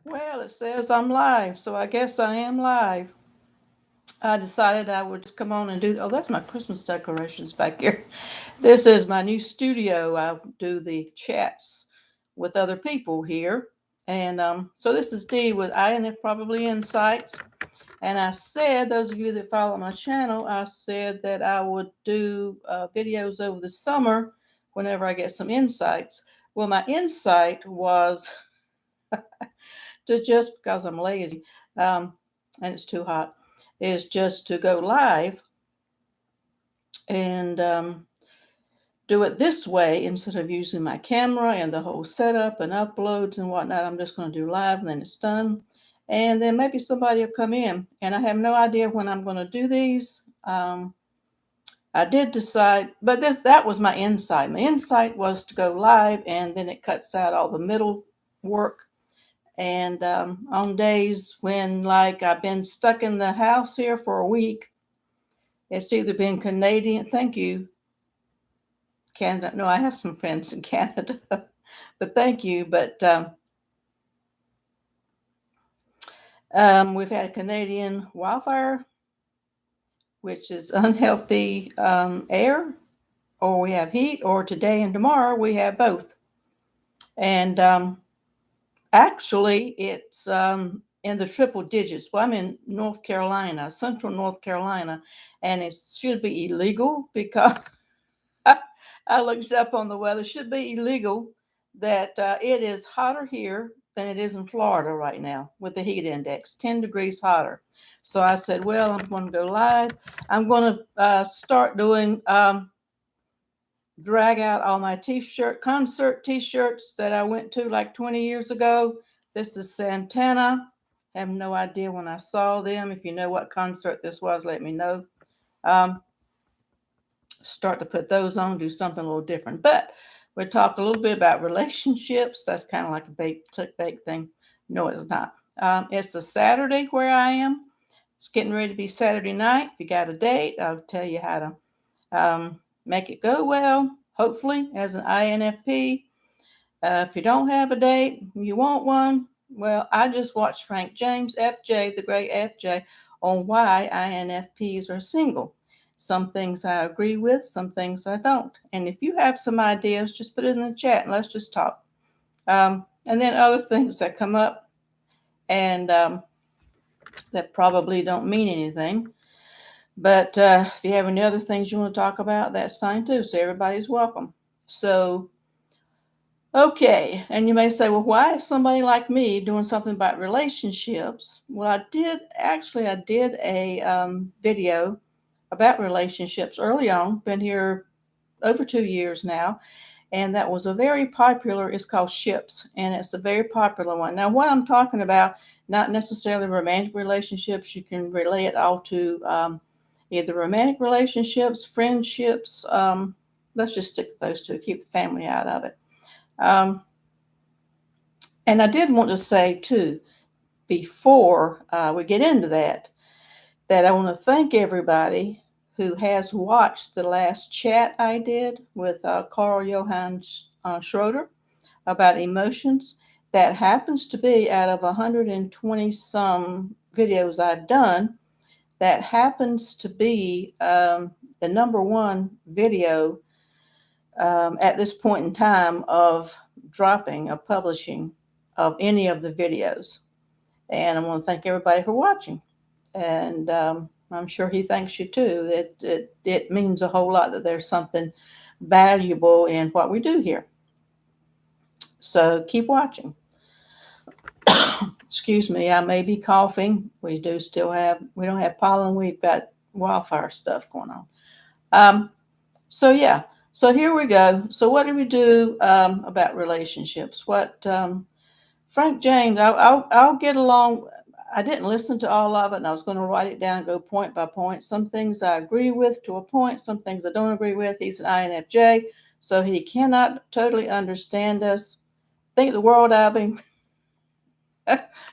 Well, it says I'm live, so I guess I am live. I decided I would just come on and do. Oh, that's my Christmas decorations back here. This is my new studio. I do the chats with other people here, and so this is Dee with INF Probably Insights. And I said, those of you that follow my channel, I said that I would do videos over the summer whenever I get some insights. Well, my insight was to just because I'm lazy and it's too hot, is just to go live and do it this way instead of using my camera and the whole setup and uploads and whatnot. I'm just going to do live and then it's done. And then maybe somebody will come in. And I have no idea when I'm going to do these. I did decide, but that was my insight. My insight was to go live and then it cuts out all the middle work. And on days when, like, I've been stuck in the house here for a week, it's either been Canadian, thank you, Canada. No, I have some friends in Canada, but thank you. But we've had a Canadian wildfire, which is unhealthy air, or we have heat, or today and tomorrow we have both. And actually, it's in the triple digits. Well, I'm in North Carolina, central North Carolina, and it should be illegal because I looked up on the weather. It should be illegal that it is hotter here than it is in Florida right now with the heat index, 10 degrees hotter. So I said, well, I'm going to go live. I'm going to start doing drag out all my concert t-shirts that I went to like 20 years ago. This is Santana. I have no idea when I saw them. If you know what concert this was, let me know. Um, Start to put those on, do something a little different. But we'll talk a little bit about relationships. That's kind of like a bait, clickbait thing. No, it's not. It's a Saturday where I am. It's getting ready to be Saturday night. If you got a date, I'll tell you how to make it go well, hopefully, as an INFP. If you don't have a date, you want one, well, I just watched Frank James, FJ, the great FJ, on why INFPs are single. Some things I agree with, some things I don't. And if you have some ideas, just put it in the chat and let's just talk. And then other things that come up and that probably don't mean anything. But if you have any other things you want to talk about, that's fine too. So everybody's welcome. So, okay. And you may say, well, why is somebody like me doing something about relationships? Well, I did a video about relationships early on, been here over 2 years now. And that was a very popular, it's called Ships, and it's a very popular one. Now, what I'm talking about, not necessarily romantic relationships, you can relate it all to either romantic relationships, friendships. Let's just stick to those two, keep the family out of it. Um, and I did want to say, too, before we get into that, that I want to thank everybody who has watched the last chat I did with Carl Johann Schroeder about emotions. That happens to be out of 120 some videos I've done. That happens to be the number one video at this point in time of publishing of any of the videos. And I want to thank everybody for watching. And I'm sure he thanks you too. It means a whole lot that there's something valuable in what we do here. So keep watching. Excuse me, I may be coughing. We don't have pollen. We've got wildfire stuff going on. So yeah, so here we go. So what do we do about relationships? What Frank James, I'll get along. I didn't listen to all of it, and I was going to write it down, go point by point. Some things I agree with to a point, some things I don't agree with. He's an INFJ, so he cannot totally understand us. Think the world out of him.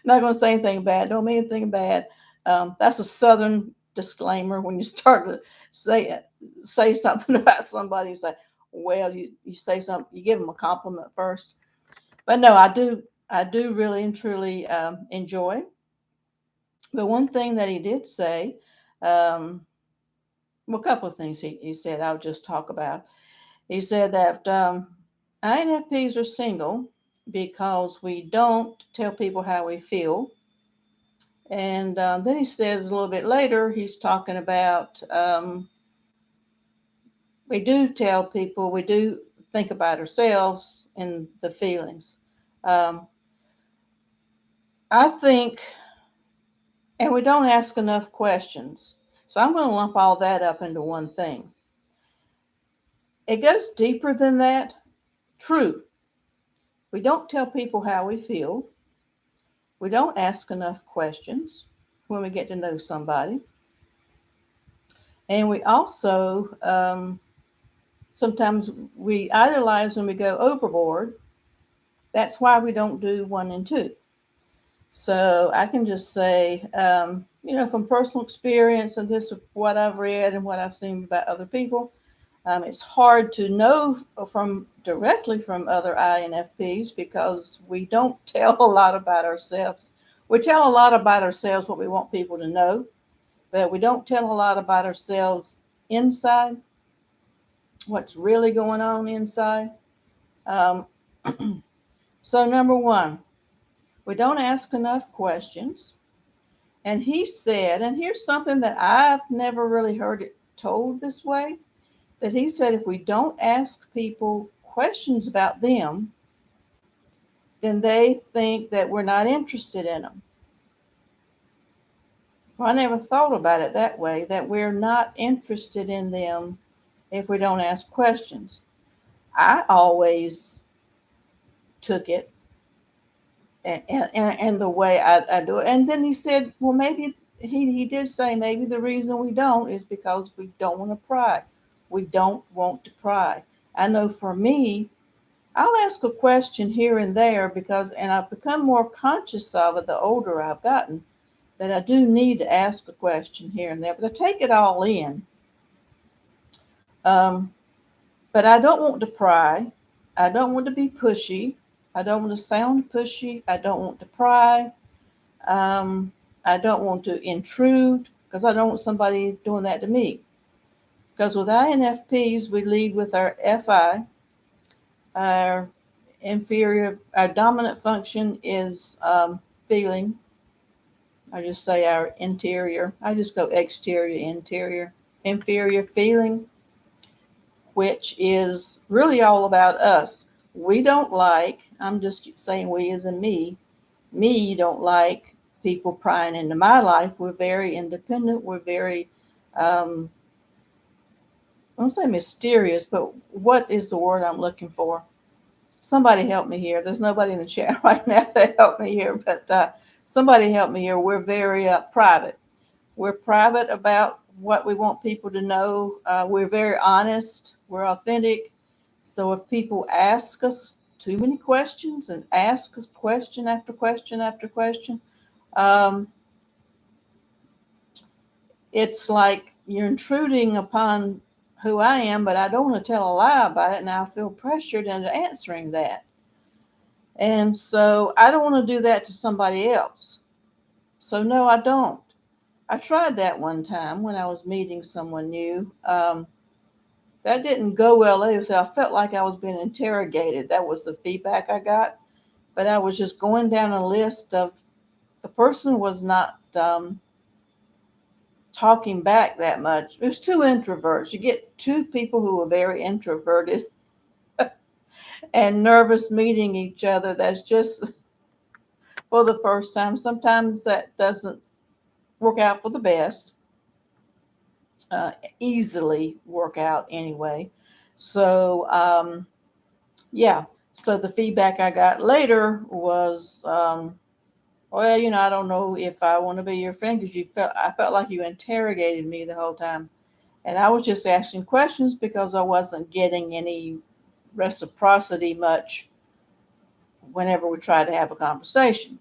Not going to say anything bad. Don't mean anything bad. That's a Southern disclaimer when you start to say something about somebody. You say, well, you say something, you give them a compliment first. But no, I do I do really and truly enjoy. But one thing that he did say, um, well, a couple of things he said I'll just talk about. He said that INFPs are single because we don't tell people how we feel. And then he says a little bit later, he's talking about we do tell people, we do think about ourselves and the feelings. Um, I think, and we don't ask enough questions. So I'm going to lump all that up into one thing. It goes deeper than that. True. We don't tell people how we feel. We don't ask enough questions when we get to know somebody. And we also, sometimes we idolize and we go overboard. That's why we don't do one and two. So I can just say, from personal experience and this what I've read and what I've seen about other people, it's hard to know from directly from other INFPs because we don't tell a lot about ourselves. We tell a lot about ourselves what we want people to know, but we don't tell a lot about ourselves inside, what's really going on inside. Um, so, number one, we don't ask enough questions. And he said, and here's something that I've never really heard it told this way, that he said if we don't ask people questions about them, then they think that we're not interested in them. Well, I never thought about it that way, that we're not interested in them if we don't ask questions. I always took it and the way I do it. And then he said, well, maybe he did say maybe the reason we don't is because we don't want to pry. We don't want to pry. I know for me, I'll ask a question here and there and I've become more conscious of it the older I've gotten, that I do need to ask a question here and there, but I take it all in. Um, but I don't want to pry. I don't want to be pushy. I don't want to sound pushy. I don't want to pry. Um, I don't want to intrude because I don't want somebody doing that to me. Because with INFPs, we lead with our FI. Our our dominant function is feeling. I just say our interior. I just go exterior, interior. Inferior feeling, which is really all about us. We don't like, I'm just saying we as in me don't like people prying into my life. We're very independent. We're very, I don't say mysterious, but what is the word I'm looking for? Somebody help me here. There's nobody in the chat right now to help me here, but somebody help me here. We're very private. We're private about what we want people to know. We're very honest. We're authentic. So if people ask us too many questions and ask us question after question after question, um, it's like you're intruding upon who I am, but I don't want to tell a lie about it. And I feel pressured into answering that. And so I don't want to do that to somebody else. So, no, I don't. I tried that one time when I was meeting someone new. That didn't go well. I felt like I was being interrogated. That was the feedback I got. But I was just going down a list of the person was not talking back that much. It was two introverts. You get two people who are very introverted and nervous meeting each other. That's just for the first time. Sometimes that doesn't work out for the best, uh, easily work out anyway. So, yeah. So the feedback I got later was, well, I don't know if I want to be your friend because I felt like you interrogated me the whole time. And I was just asking questions because I wasn't getting any reciprocity much whenever we tried to have a conversation.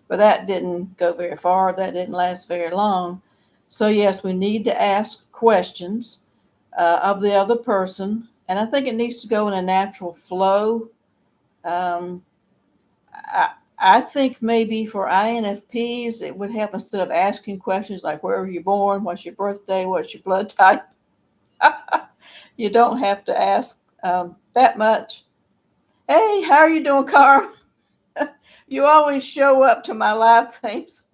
But that didn't go very far. That didn't last very long. So, yes, we need to ask questions of the other person. And I think it needs to go in a natural flow. Um, I think maybe for INFPs, it would help instead of asking questions like, where were you born? What's your birthday? What's your blood type? You don't have to ask that much. Hey, how are you doing, Carl? You always show up to my live things.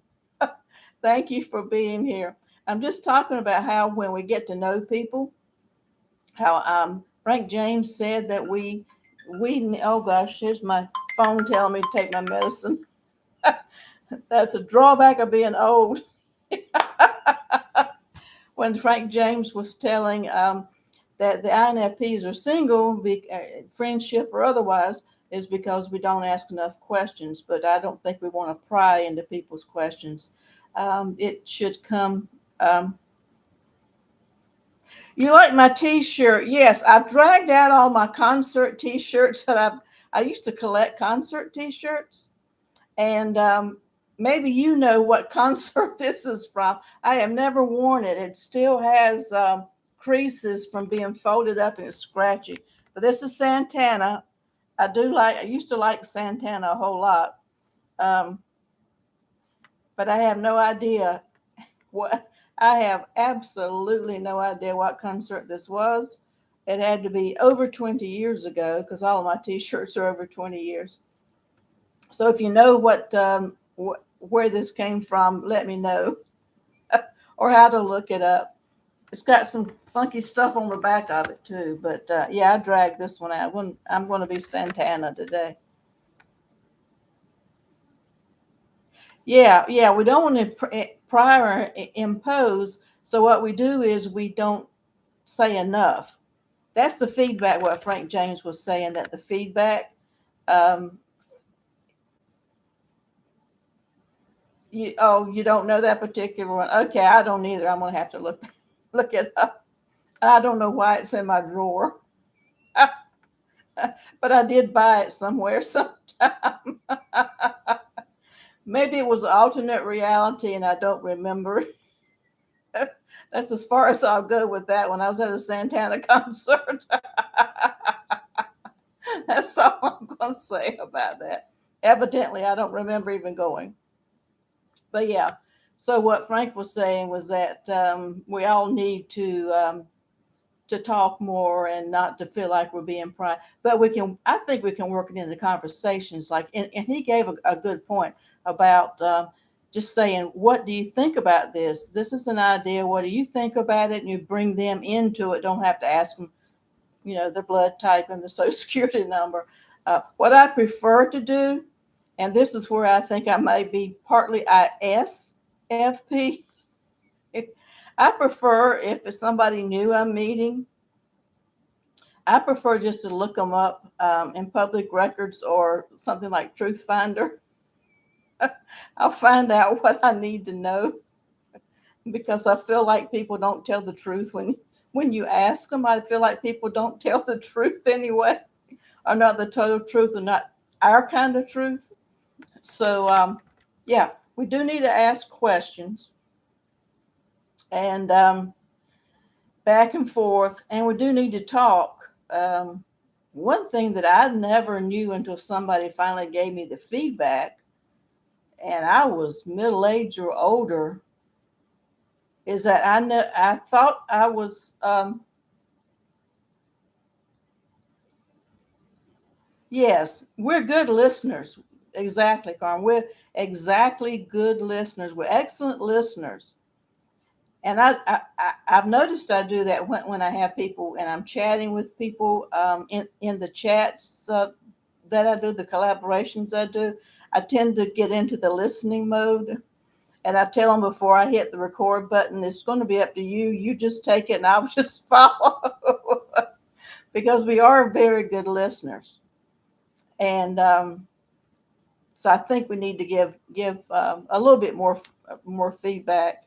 Thank you for being here. I'm just talking about how when we get to know people, how Frank James said that we oh gosh, here's my phone telling me to take my medicine. That's a drawback of being old. When Frank James was telling that the INFPs are single, friendship or otherwise, is because we don't ask enough questions. But I don't think we want to pry into people's questions. It should come. Um, you like my T-shirt? Yes, I've dragged out all my concert T-shirts that I used to collect concert T-shirts, and maybe you know what concert this is from. I have never worn it. It still has creases from being folded up and it's scratchy. But this is Santana. I used to like Santana a whole lot. Um, but I have no idea what, I have absolutely no idea what concert this was. It had to be over 20 years ago because all of my T-shirts are over 20 years. So if you know where this came from, let me know, or how to look it up. It's got some funky stuff on the back of it too. But yeah, I dragged this one out. I'm going to be Santana today. Yeah, we don't want to pry or impose. So what we do is we don't say enough. That's the feedback. What Frank James was saying, that the feedback. Um, you don't know that particular one? Okay, I don't either. I'm gonna have to look it up. I don't know why it's in my drawer, but I did buy it somewhere sometime. Maybe it was alternate reality and I don't remember. That's as far as I'll go with that one. I was at a Santana concert. That's all I'm going to say about that. Evidently, I don't remember even going. But yeah, so what Frank was saying was that we all need to talk more and not to feel like we're being pry. But I think we can work it into conversations. And he gave a good point about just saying, what do you think about this? This is an idea. What do you think about it? And you bring them into it. Don't have to ask them, their blood type and the social security number. What I prefer to do, and this is where I think I may be partly ISFP. I prefer, if it's somebody new I'm meeting, I prefer just to look them up in public records or something like Truth Finder. I'll find out what I need to know because I feel like people don't tell the truth when you ask them. I feel like people don't tell the truth anyway, or not the total truth, or not our kind of truth. So yeah, we do need to ask questions and back and forth, and we do need to talk. One thing that I never knew until somebody finally gave me the feedback, and I was middle aged or older, is that I thought I was yes, we're good listeners. Exactly, Carmen. We're exactly good listeners. We're excellent listeners. And I've noticed I do that when I have people and I'm chatting with people in the chats that I do, the collaborations I do. I tend to get into the listening mode, and I tell them before I hit the record button, it's going to be up to you. You just take it, and I'll just follow because we are very good listeners. And so I think we need to give a little bit more feedback.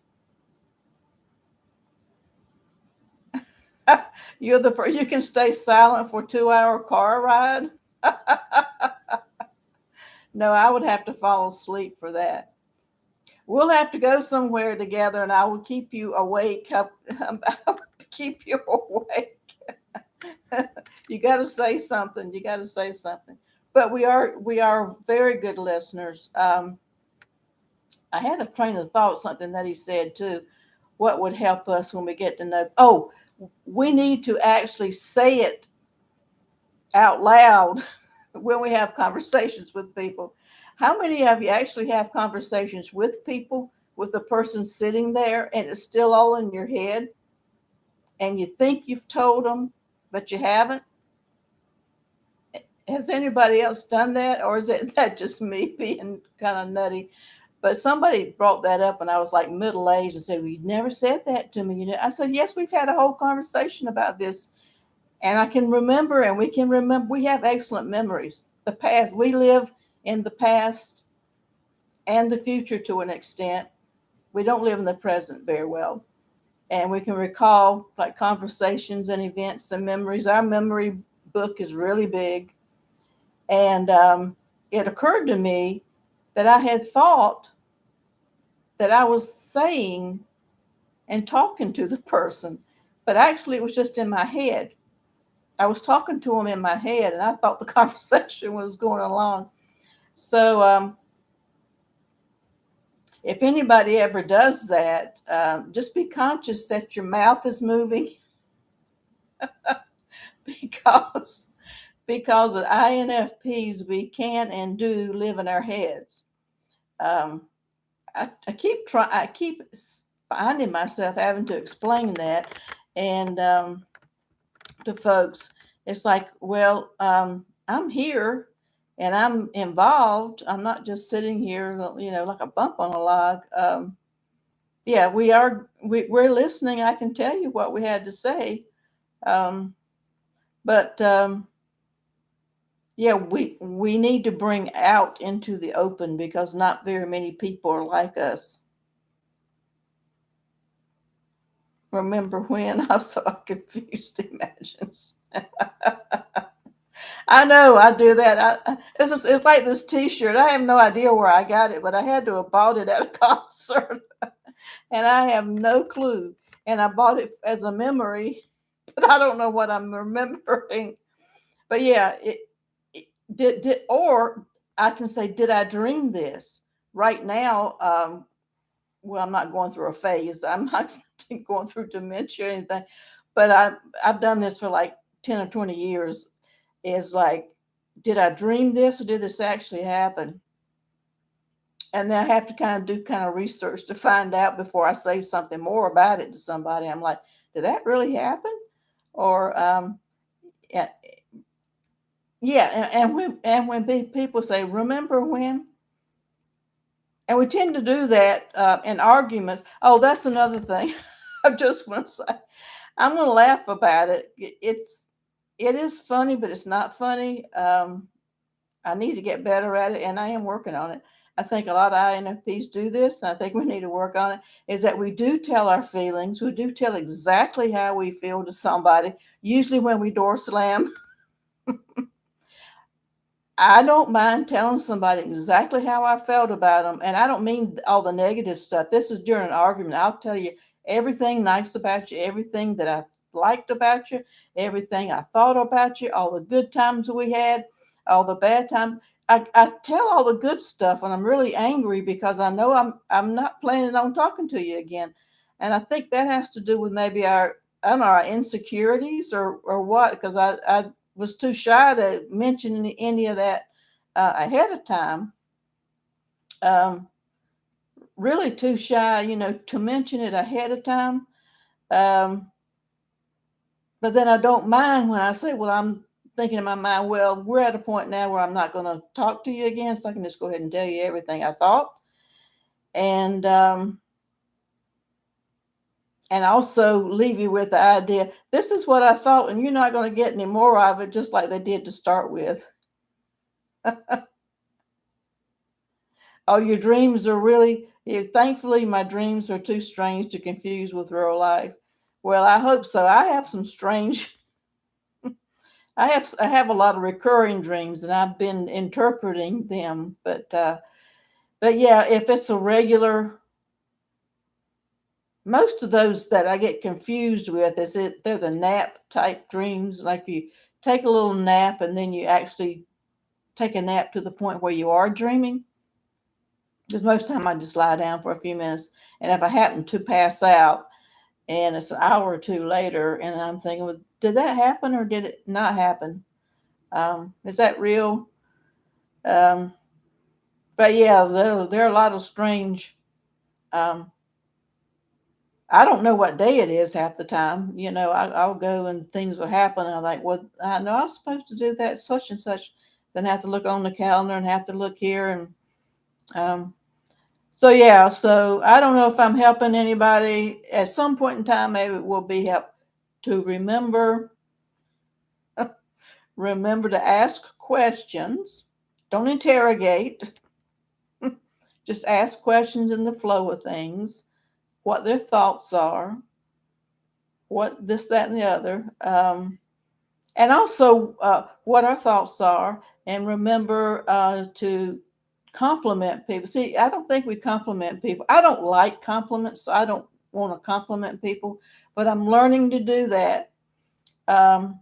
You can stay silent for a 2 hour car ride. No, I would have to fall asleep for that. We'll have to go somewhere together, and I will keep you awake. I'll keep you awake. You got to say something. You got to say something. but we are very good listeners. I had a train of thought, something that he said too. What would help us when we get to know? Oh, we need to actually say it out loud when we have conversations with people. How many of you actually have conversations with people with the person sitting there and it's still all in your head and you think you've told them, but you haven't? Has anybody else done that, or is it that just me being kind of nutty? But somebody brought that up, and I was like middle aged and said, "Well, you never said that to me." I said, "Yes, we've had a whole conversation about this, and I can remember, and we can remember. We have excellent memories. The past, we live in the past and the future to an extent. We don't live in the present very well, and we can recall like conversations and events and memories. Our memory book is really big, and it occurred to me that I had thought that I was saying and talking to the person, but actually it was just in my head. I was talking to them in my head, and I thought the conversation was going along. So, if anybody ever does that, just be conscious that your mouth is moving because as INFPs we can and do live in our heads. Um, I keep finding myself having to explain that, and to folks, it's like, well, I'm here and I'm involved. I'm not just sitting here, like a bump on a log. Yeah, we're listening. I can tell you what we had to say, um, but yeah, we need to bring out into the open because not very many people are like us. Remember when I saw confused imagines? I know I do that. It's like this T-shirt. I have no idea where I got it, but I had to have bought it at a concert, and I have no clue. And I bought it as a memory, but I don't know what I'm remembering. But yeah, it did, or I can say, did I dream this? Right now, well, I'm not going through a phase. I'm not going through dementia or anything, but I've done this for like 10 or 20 years. Is like, did I dream this or did this actually happen? And then I have to kind of research to find out before I say something more about it to somebody. I'm like, did that really happen? Or yeah, yeah. And when people say, remember when? And we tend to do that in arguments. Oh, that's another thing. I just want to say, I'm going to laugh about it. It is funny, but it's not funny. I need to get better at it, and I am working on it. I think a lot of INFPs do this, and I think we need to work on it. Is that we do tell our feelings, we do tell exactly how we feel to somebody, usually when we door slam. I don't mind telling somebody exactly how I felt about them, and I don't mean all the negative stuff. This is during an argument. I'll tell you everything nice about you, everything that I liked about you, everything I thought about you, all the good times we had, all the bad times. I tell all the good stuff when I'm really angry because I know I'm not planning on talking to you again, and I think that has to do with maybe our, I don't know, our insecurities or what, because I was too shy to mention any of that ahead of time. Um, really too shy, to mention it ahead of time. Um, but then I don't mind when I say, well, I'm thinking in my mind, well, we're at a point now where I'm not going to talk to you again, so I can just go ahead and tell you everything I thought. And also leave you with the idea, this is what I thought, and you're not going to get any more of it, just like they did to start with. Oh, your dreams are really, yeah, thankfully, my dreams are too strange to confuse with real life. Well, I hope so. I have some strange, I have a lot of recurring dreams and I've been interpreting them. But yeah, if it's a regular, most of those that I get confused with they're the nap type dreams. Like you take a little nap and then you actually take a nap to the point where you are dreaming. Because most of the time I just lie down for a few minutes. And if I happen to pass out and it's an hour or two later and I'm thinking, well, did that happen or did it not happen? Is that real? Um, but yeah, there are a lot of strange. Um, I don't know what day it is half the time. I'll go and things will happen. And I'm like, well, I know I was supposed to do that such and such. Then I have to look on the calendar and have to look here. And um, so, yeah, so I don't know if I'm helping anybody. At some point in time, maybe it will be help to remember to ask questions. Don't interrogate. Just ask questions in the flow of things, what their thoughts are, what this, that, and the other. And also what our thoughts are, and remember to compliment people. See, I don't think we compliment people. I don't like compliments, so I don't want to compliment people, but I'm learning to do that. Um,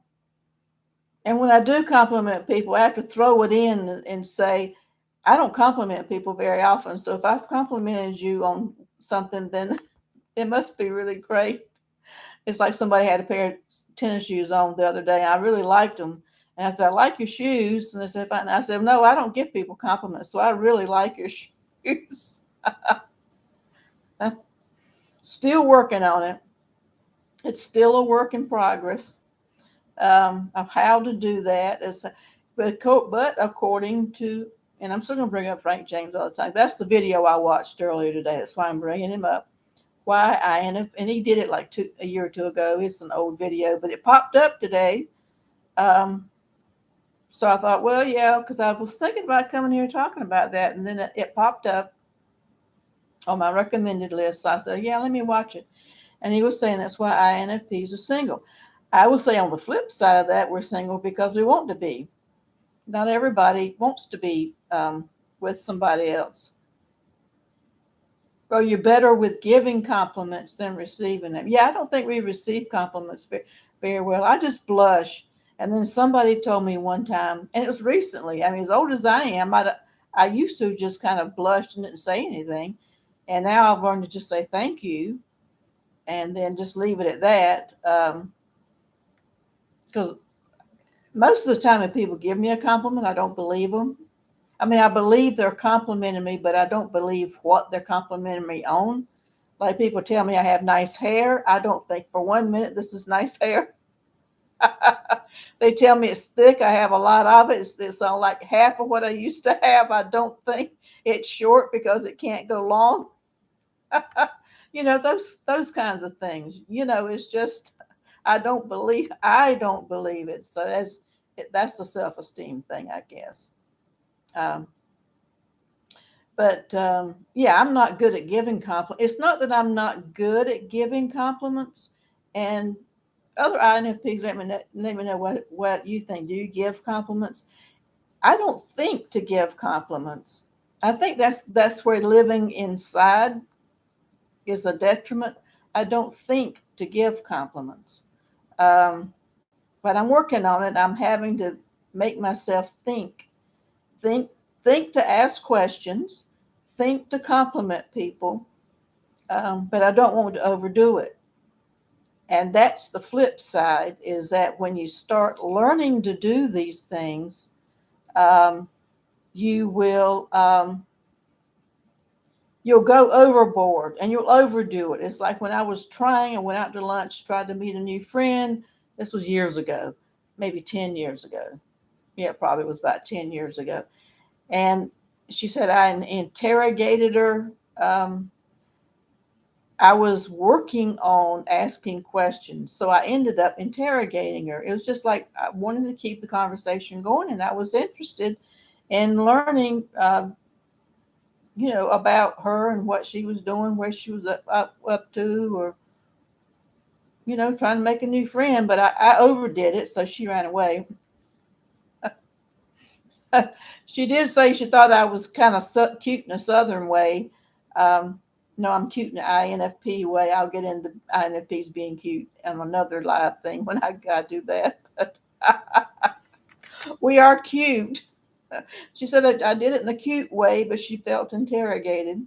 and when I do compliment people, I have to throw it in and say, I don't compliment people very often. So if I've complimented you on something, then it must be really great. It's like somebody had a pair of tennis shoes on the other day. I really liked them. And I said, I like your shoes. And they said, fine. I said, no, I don't give people compliments. So I really like your shoes. Still working on it. It's still a work in progress of how to do that. But according to, and I'm still going to bring up Frank James all the time. That's the video I watched earlier today. That's why I'm bringing him up. Why INFP, and he did it like a year or two ago. It's an old video, but it popped up today. So I thought, well, yeah, because I was thinking about coming here talking about that, and then it popped up on my recommended list. So I said, yeah, let me watch it. And he was saying that's why INFPs are single. I would say on the flip side of that, we're single because we want to be. Not everybody wants to be with somebody else. Well, you're better with giving compliments than receiving them. Yeah, I don't think we receive compliments very well. I just blush. And then somebody told me one time, and it was recently. I mean, as old as I am, I used to just kind of blush and didn't say anything. And now I've learned to just say thank you and then just leave it at that. Because most of the time, if people give me a compliment, I don't believe them. I mean, I believe they're complimenting me, but I don't believe what they're complimenting me on. Like people tell me I have nice hair. I don't think for 1 minute this is nice hair. They tell me it's thick. I have a lot of it. It's on like half of what I used to have. I don't think it's short because it can't go long. Those kinds of things. It's just I don't believe it. So that's the self-esteem thing, I guess. Um, but yeah, I'm not good at giving compliments. It's not that I'm not good at giving compliments. And other INFPs, let me know what you think. Do you give compliments? I don't think to give compliments. I think that's where living inside is a detriment. I don't think to give compliments. Um, but I'm working on it. I'm having to make myself think, think to ask questions, think to compliment people, but I don't want to overdo it. And that's the flip side, is that when you start learning to do these things, um, you will you'll go overboard and you'll overdo it. It's like when I was trying, I went out to lunch, tried to meet a new friend. This was years ago, maybe 10 years ago. Yeah, probably was about 10 years ago. And she said I interrogated her. I was working on asking questions. So I ended up interrogating her. It was just like I wanted to keep the conversation going, and I was interested in learning, about her and what she was doing, where she was up to, or, trying to make a new friend. But I overdid it, so she ran away. She did say she thought I was kind of cute in a southern way. Um, no, I'm cute in the INFP way. I'll get into INFPs being cute on another live thing when I do that. But we are cute. She said I did it in a cute way, but she felt interrogated.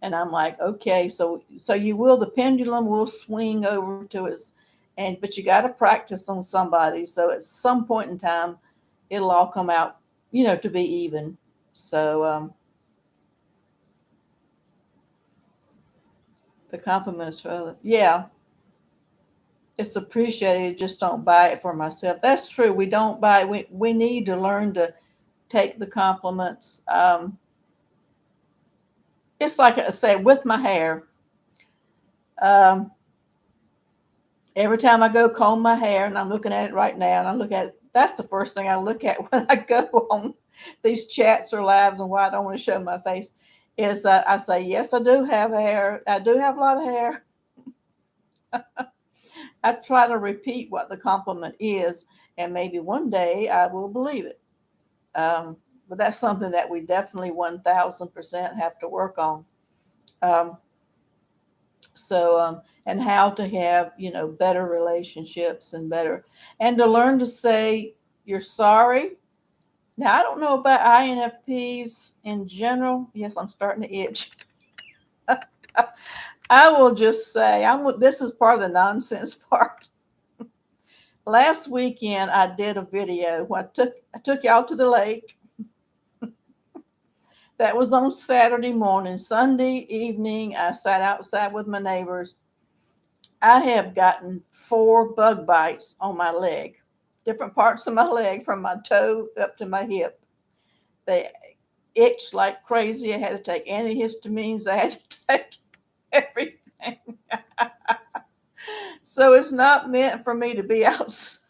And I'm like, okay, so you will, the pendulum will swing over to its, and but you got to practice on somebody. So at some point in time, it'll all come out, to be even. So the compliments for other, yeah, it's appreciated. Just don't buy it for myself. That's true. We don't buy. We need to learn to take the compliments. It's like I say with my hair. Um, every time I go comb my hair, and I'm looking at it right now, and I look at it, that's the first thing I look at when I go on these chats or lives, and why I don't want to show my face is I say, yes, I do have hair. I do have a lot of hair. I try to repeat what the compliment is, and maybe one day I will believe it. Um, but that's something that we definitely 1000% have to work on. Um, and how to have, better relationships and better, and to learn to say you're sorry. Now, I don't know about INFPs in general. Yes, I'm starting to itch. I will just say, this is part of the nonsense part. Last weekend, I did a video where I took y'all to the lake. That was on Saturday morning. Sunday evening, I sat outside with my neighbors. I have gotten 4 bug bites on my leg, different parts of my leg from my toe up to my hip. They itched like crazy. I had to take antihistamines. I had to take everything. So it's not meant for me to be outside.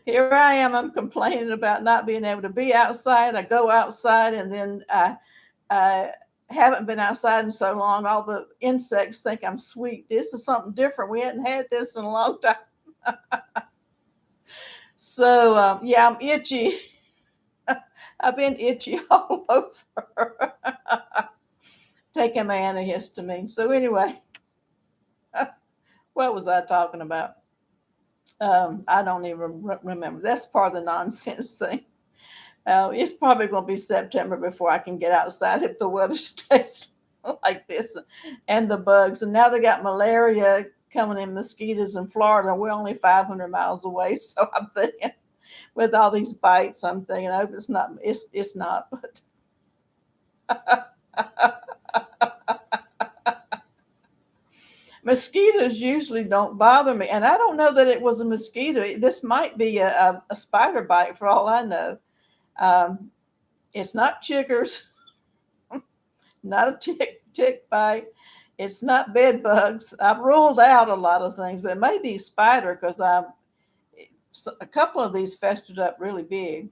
Here I am. I'm complaining about not being able to be outside. I go outside, and then I haven't been outside in so long. All the insects think I'm sweet. This is something different. We hadn't had this in a long time. So yeah, I'm itchy. I've been itchy all over. Taking my antihistamine. So anyway, what was I talking about? I don't even remember. That's part of the nonsense thing. It's probably going to be September before I can get outside if the weather stays like this, and the bugs. And now they got malaria coming in, mosquitoes in Florida. We're only 500 miles away, so I'm thinking with all these bites, I'm thinking, I hope it's not. It's not, but. Mosquitoes usually don't bother me, and I don't know that it was a mosquito. This might be a spider bite for all I know. Um, it's not chiggers, not a tick bite. It's not bed bugs. I've ruled out a lot of things, but it may be spider because a couple of these festered up really big.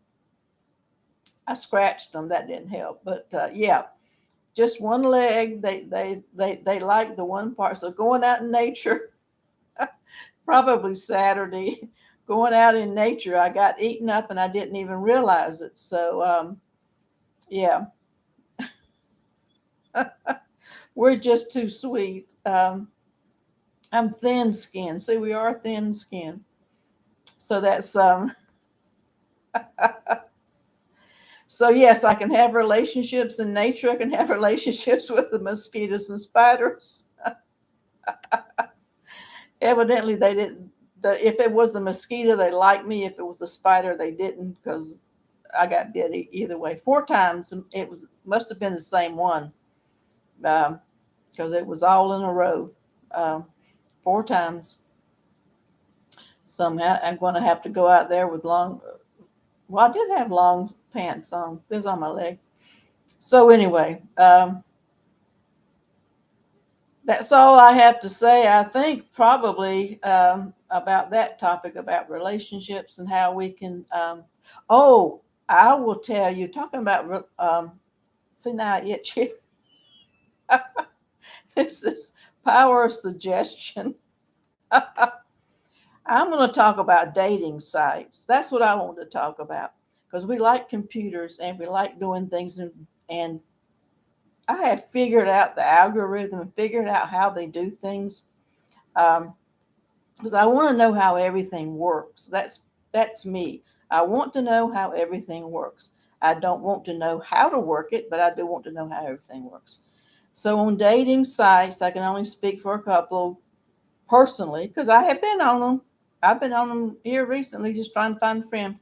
I scratched them. That didn't help, but yeah, just one leg. They like the one part. So going out in nature, probably Saturday, going out in nature, I got eaten up and I didn't even realize it. So yeah, we're just too sweet. I'm thin skinned. See, we are thin skinned. So that's so yes, I can have relationships in nature. I can have relationships with the mosquitoes and spiders. Evidently, they didn't. If it was a mosquito, they liked me. If it was a spider, they didn't because I got bit either way 4 times. It was must have been the same one because it was all in a row, um, 4 times. Somehow I'm going to have to go out there with long. Well, I did have long pants on. It was on my leg. So anyway, that's all I have to say. I think probably about that topic about relationships and how we can. Oh, I will tell you. Talking about see now I itch here. This is power of suggestion. I'm going to talk about dating sites. That's what I want to talk about because we like computers and we like doing things, and I have figured out the algorithm and figured out how they do things because I want to know how everything works. That's That's me. I want to know how everything works. I don't want to know how to work it, but I do want to know how everything works. So on dating sites, I can only speak for a couple personally because I have been on them. I've been on them here recently just trying to find a friend.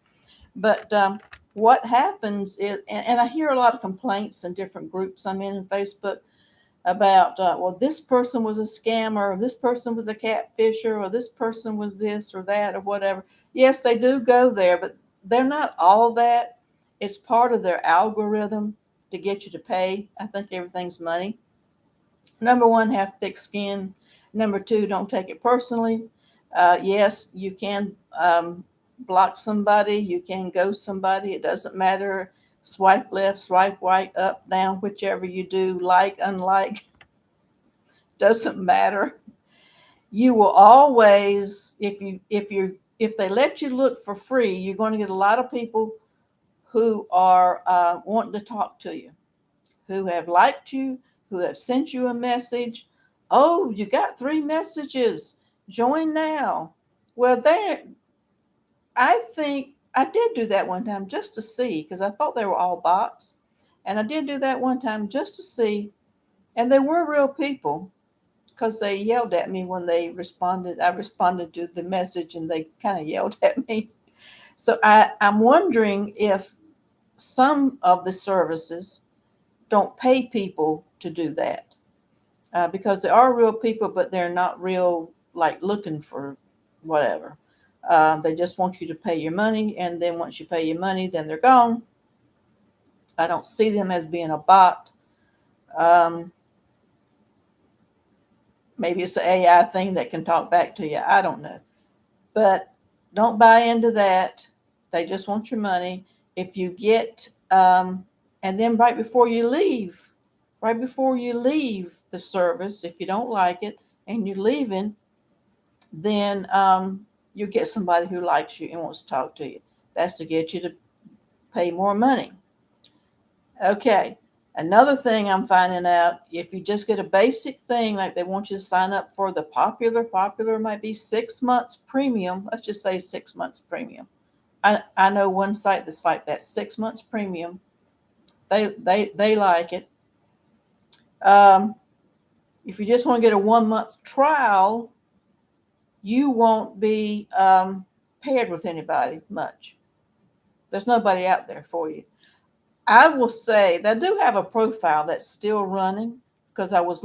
But what happens is, and I hear a lot of complaints in different groups I'm in Facebook about, well, this person was a scammer, or this person was a catfisher, or this person was this or that, or whatever. Yes, they do go there, but they're not all that. It's part of their algorithm to get you to pay. I think everything's money. Number one, have thick skin. Number two, don't take it personally. Yes, you can block somebody, you can ghost somebody. It doesn't matter. Swipe left, swipe right, up, down, whichever you do, like, unlike, doesn't matter. You will always, if they let you look for free, you're going to get a lot of people who are wanting to talk to you, who have liked you, who have sent you a message. Oh, you got 3 messages. Join now. Well, there, I think I did do that one time just to see because I thought they were all bots. And I did do that one time just to see. And they were real people because they yelled at me when they responded. I responded to the message and they kind of yelled at me. So I'm wondering if some of the services don't pay people to do that because they are real people, but they're not real, like looking for whatever. They just want you to pay your money, and then once you pay your money, then they're gone. I don't see them as being a bot. Um, Maybe it's an AI thing that can talk back to you. I don't know. But don't buy into that. They just want your money. If you get, and then right before you leave the service, if you don't like it and you're leaving, then you get somebody who likes you and wants to talk to you. That's to get you to pay more money. Okay. Another thing I'm finding out, if you just get a basic thing, like they want you to sign up for the popular might be 6 months premium. Let's just say 6 months premium. I know one site that's like that, 6 months premium. They like it. Um, if you just want to get a 1 month trial, you won't be paired with anybody much. There's nobody out there for you. I will say they do have a profile that's still running because I was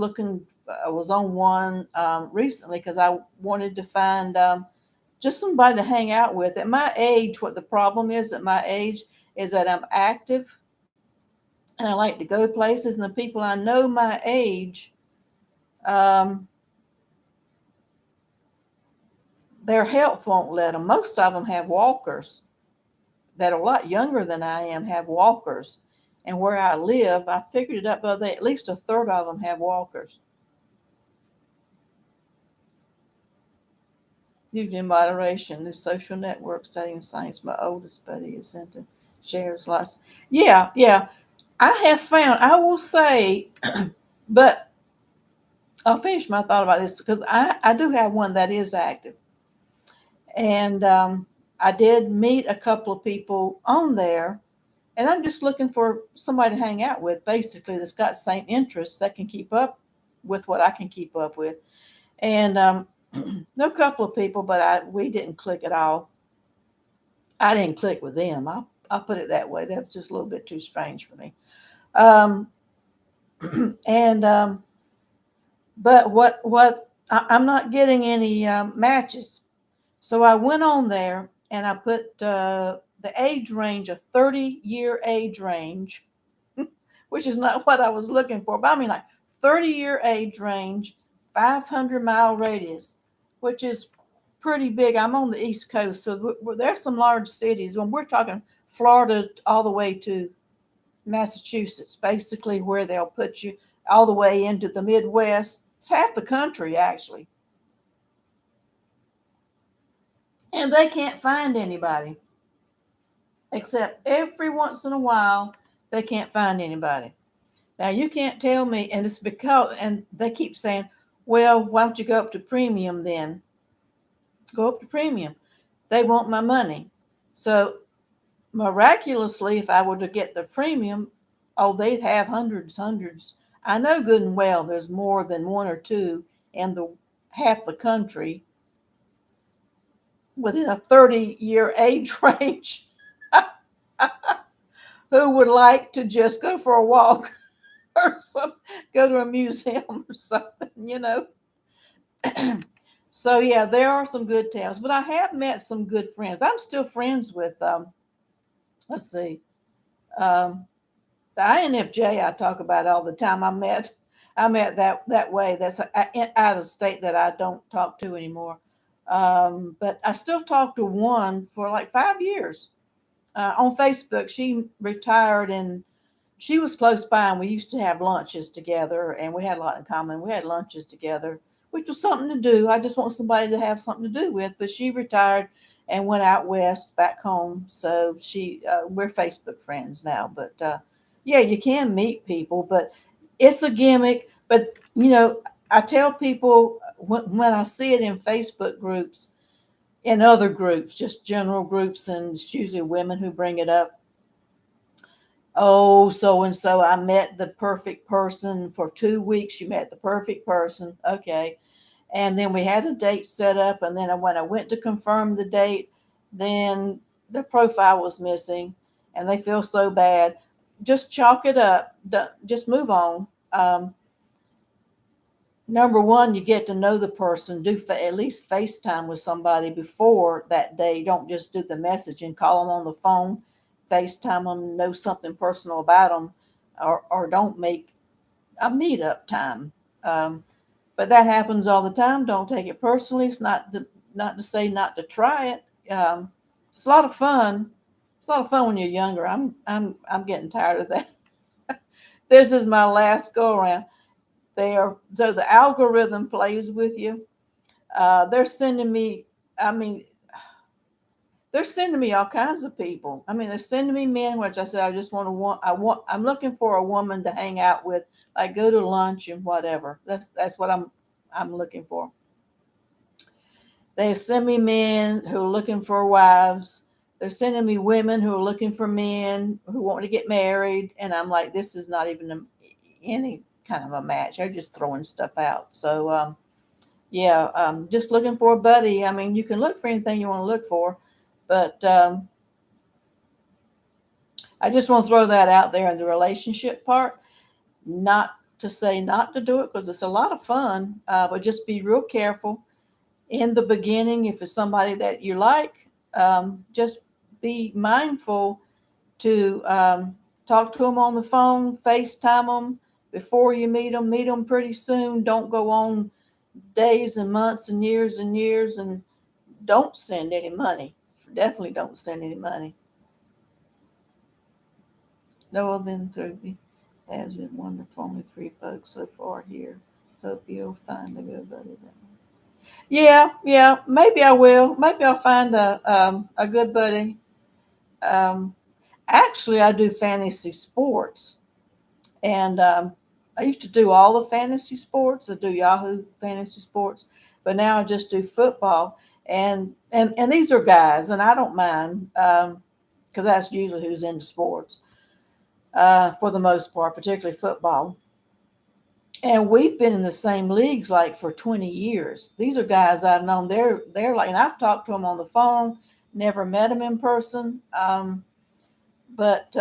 on one recently because I wanted to find just somebody to hang out with. At my age, what the problem is at my age is that I'm active and I like to go places, and the people I know my age, um, their health won't let them. Most of them have walkers that are a lot younger than I am, have walkers. And where I live, I figured it up the other day, at least a third of them have walkers. Used in moderation, the social network studying science. My oldest buddy is into shares lots. Yeah, yeah. I have found, I will say, but I'll finish my thought about this because I do have one that is active. And I did meet a couple of people on there, and I'm just looking for somebody to hang out with, basically, that's got the same interests that can keep up with what I can keep up with. And no couple of people, but we didn't click at all. I didn't click with them. I'll put it that way. That was just a little bit too strange for me. Um, and but I'm not getting any matches. So I went on there and I put the age range, a 30-year age range, which is not what I was looking for. But I mean, like 30-year age range, 500-mile radius, which is pretty big. I'm on the East Coast, so there's some large cities. When we're talking Florida all the way to Massachusetts, basically where they'll put you all the way into the Midwest. It's half the country, actually. And they can't find anybody, except every once in a while, they can't find anybody. Now, you can't tell me, and it's because, and they keep saying, well, why don't you go up to premium then? Go up to premium. They want my money. So miraculously, if I were to get the premium, oh, they'd have hundreds. I know good and well there's more than one or two in the half the country within a 30-year age range who would like to just go for a walk or some, go to a museum or something. So yeah, there are some good tales, but I have met some good friends. I'm still friends with let's see, um, the INFJ I talk about all the time. I met that way. That's out of state that I don't talk to anymore. But I still talk to one for like 5 years on Facebook. She retired and she was close by, and we used to have lunches together, and we had a lot in common. We had lunches together, which was something to do. I just want somebody to have something to do with. But she retired and went out west, back home. So we're Facebook friends now. But yeah, you can meet people, but it's a gimmick. But I tell people when I see it in Facebook groups, in other groups, just general groups, and it's usually women who bring it up. Oh, so and so, I met the perfect person for 2 weeks. You met the perfect person. Okay. And then we had a date set up. And then when I went to confirm the date, then the profile was missing and they feel so bad. Just chalk it up. Just move on. Number one, you get to know the person. Do at least FaceTime with somebody before that day. Don't just do the message and call them on the phone. FaceTime them, know something personal about them, or don't make a meetup time. Um, but that happens all the time. Don't take it personally. It's not to say not to try it. It's a lot of fun. It's a lot of fun when you're younger. I'm getting tired of that. This is my last go around. So the algorithm plays with you. They're sending me. I mean, they're sending me all kinds of people. I mean, they're sending me men, which I said I just I'm looking for a woman to hang out with, like go to lunch and whatever. That's what I'm looking for. They send me men who are looking for wives. They're sending me women who are looking for men who want to get married, and I'm like, this is not even any kind of a match. They're just throwing stuff out. So yeah, just looking for a buddy. I mean, you can look for anything you want to look for, but I just want to throw that out there in the relationship part. Not to say not to do it because it's a lot of fun, but just be real careful in the beginning. If it's somebody that you like, just be mindful to talk to them on the phone, FaceTime them before you meet them. Meet them pretty soon. Don't go on days and months and years, and don't send any money. Definitely don't send any money. No one been through me has been wonderful. Only three folks so far here. Hope you'll find a good buddy. Yeah, yeah. Maybe I will. Maybe I'll find a good buddy. Um, Actually, I do fantasy sports, and I used to do all the fantasy sports. I do Yahoo fantasy sports, but now I just do football. And these are guys, and I don't mind because that's usually who's into sports for the most part, particularly football. And we've been in the same leagues like for 20 years. These are guys I've known. They're like, and I've talked to them on the phone, never met them in person, but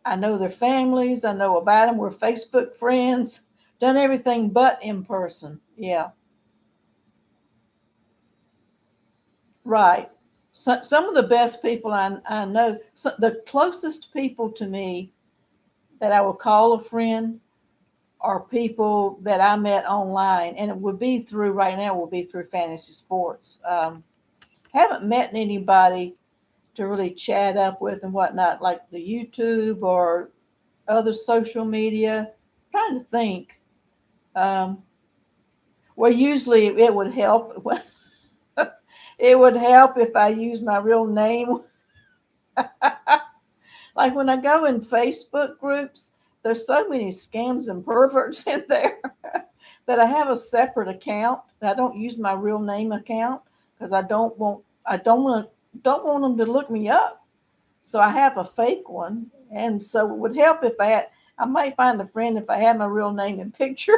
I know their families. I know about them. We're Facebook friends. Done everything but in person. Yeah, right. So, some of the best people I know, the closest people to me that I would call a friend are people that I met online, and it would be through right now will be through fantasy sports. Haven't met anybody to really chat up with and whatnot, like the YouTube or other social media. I'm trying to think. Um, well, usually it would help. It would help if I use my real name. Like when I go in Facebook groups, there's so many scams and perverts in there that I have a separate account. I don't use my real name account because I don't want. don't want them to look me up. So I have a fake one. And so it would help if I might find a friend if I had my real name and picture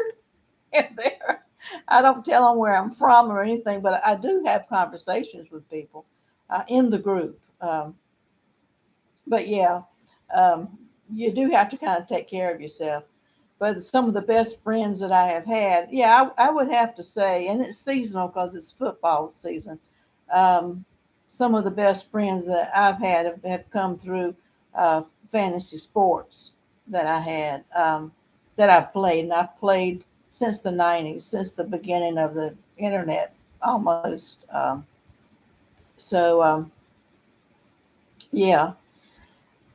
in there. I don't tell them where I'm from or anything, but I do have conversations with people in the group. But yeah, um, you do have to kind of take care of yourself. But some of the best friends that I have had, yeah, I would have to say, and it's seasonal because it's football season. Um, some of the best friends that I've had have come through uh, fantasy sports that I had, that I've played. And I've played since the 90s, since the beginning of the internet almost. So, yeah,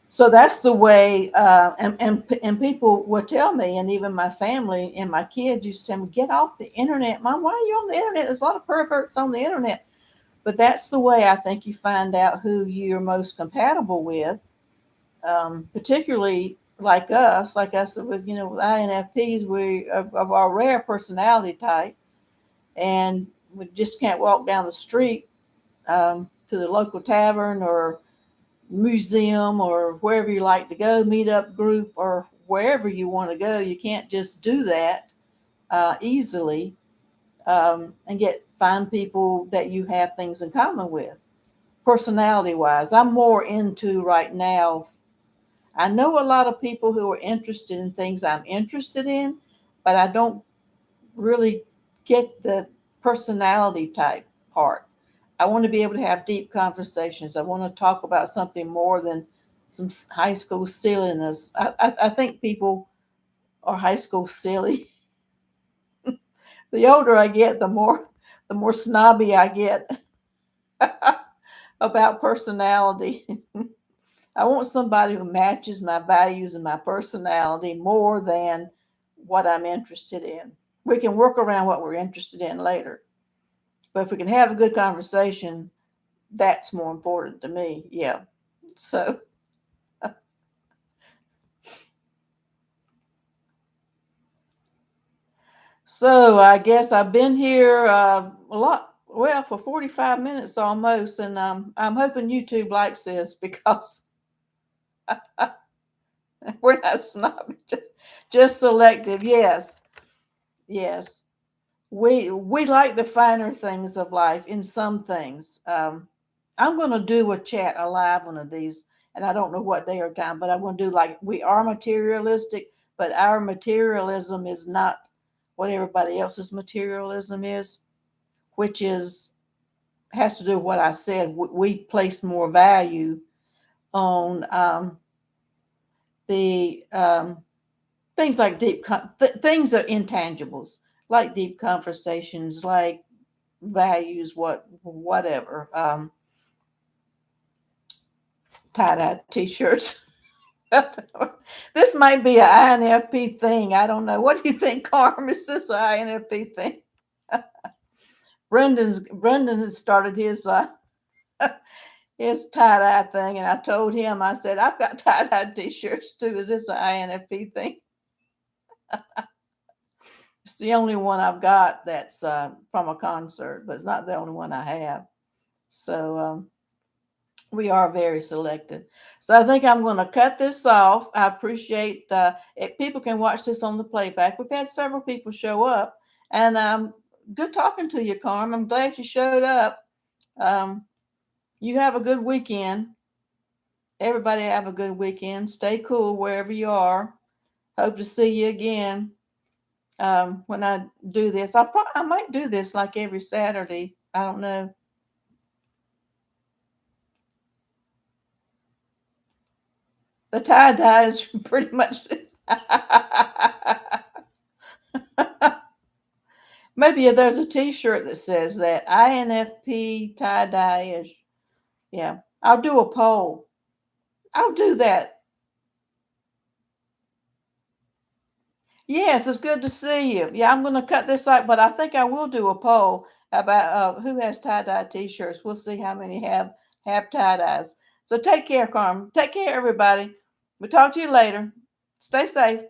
so that's the way, and people would tell me, and even my family and my kids used to tell me, "Get off the internet, Mom. Why are you on the internet? There's a lot of perverts on the internet." But that's the way I think you find out who you're most compatible with, particularly like us with with INFPs, we of our rare personality type, and we just can't walk down the street to the local tavern or museum or wherever you like to go, meetup group or wherever you want to go. You can't just do that easily and get find people that you have things in common with. Personality wise, I'm more into right now. I know a lot of people who are interested in things I'm interested in, but I don't really get the personality type part. I want to be able to have deep conversations. I want to talk about something more than some high school silliness. I think people are high school silly. The older I get, the more snobby I get about personality. I want somebody who matches my values and my personality more than what I'm interested in. We can work around what we're interested in later, but if we can have a good conversation, that's more important to me. Yeah. So, so I guess I've been here a lot. Well, for 45 minutes almost, and I'm hoping YouTube likes this because we're not snobby, just selective. Yes, yes. We like the finer things of life in some things. I'm going to do a chat, a live one of these, and I don't know what day or time, but I'm going to do like we are materialistic, but our materialism is not what everybody else's materialism is, which is has to do with what I said. We place more value on the things like things that are intangibles, like deep conversations, like values, whatever. Tie-dye t-shirts. This might be an INFP thing. I don't know. What do you think, Carm? Is this an INFP thing? Brendan has started his tie-dye thing, and I told him, I said, I've got tie-dye t-shirts too. Is this an INFP thing? It's the only one I've got that's from a concert, but it's not the only one I have. So we are very selective. So I think I'm going to cut this off. I appreciate if people can watch this on the playback. We've had several people show up, and good talking to you, Carm. I'm glad you showed up. Um, you have a good weekend. Everybody have a good weekend. Stay cool wherever you are. Hope to see you again when I do this. I might do this like every Saturday. I don't know. The tie dye is pretty much. Maybe there's a T-shirt that says that INFP tie dye is. Yeah, I'll do a poll. I'll do that. Yes, it's good to see you. Yeah, I'm going to cut this out, but I think I will do a poll about who has tie dye T-shirts. We'll see how many have tie dyes. So take care, Carmen. Take care, everybody. We'll talk to you later. Stay safe.